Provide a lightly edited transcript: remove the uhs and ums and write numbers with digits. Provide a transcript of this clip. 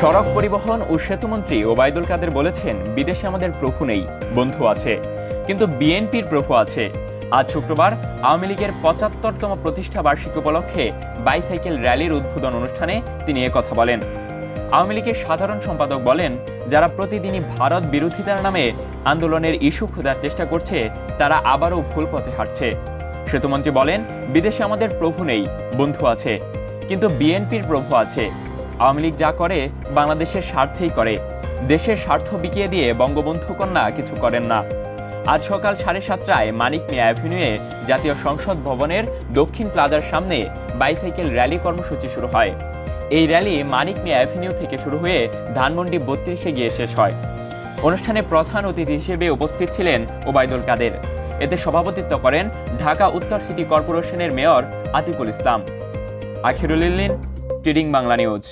সড়ক পরিবহন ও সেতুমন্ত্রী ওবায়দুল কাদের বলেছেন, বিদেশে আমাদের প্রভু নেই, বন্ধু আছে, কিন্তু বিএনপির প্রভু আছে। আজ শুক্রবার আওয়ামী লীগের ৭৫তম প্রতিষ্ঠা বার্ষিকী উপলক্ষে বাইসাইকেল র্যালির উদ্বোধন অনুষ্ঠানে তিনি একথা বলেন। আওয়ামী লীগের সাধারণ সম্পাদক বলেন, যারা প্রতিদিনই ভারত বিরোধিতার নামে আন্দোলনের ইস্যু খোঁজার চেষ্টা করছে, তারা আবারও ভুল পথে হাঁটছে। সেতুমন্ত্রী বলেন, বিদেশে আমাদের প্রভু নেই, বন্ধু আছে, কিন্তু বিএনপির প্রভু আছে। আওয়ামী লীগ যা করে বাংলাদেশের স্বার্থেই করে, দেশের স্বার্থ বিকিয়ে দিয়ে বঙ্গবন্ধু কন্যা কিছু করেন না। আজ সকাল 7:30টায় মানিক মিয়া অ্যাভিনিউয়ে জাতীয় সংসদ ভবনের দক্ষিণ প্লাজার সামনে বাইসাইকেল র্যালি কর্মসূচি শুরু হয়। এই র্যালি মানিক মিয়া অ্যাভিনিউ থেকে শুরু হয়ে ধানমন্ডি 32-এ গিয়ে শেষ হয়। অনুষ্ঠানে প্রধান অতিথি হিসেবে উপস্থিত ছিলেন ওবায়দুল কাদের। এতে সভাপতিত্ব করেন ঢাকা উত্তর সিটি কর্পোরেশনের মেয়র আতিকুল ইসলাম। আখিরুল ইল্লিন, ট্রিডিং বাংলা নিউজ।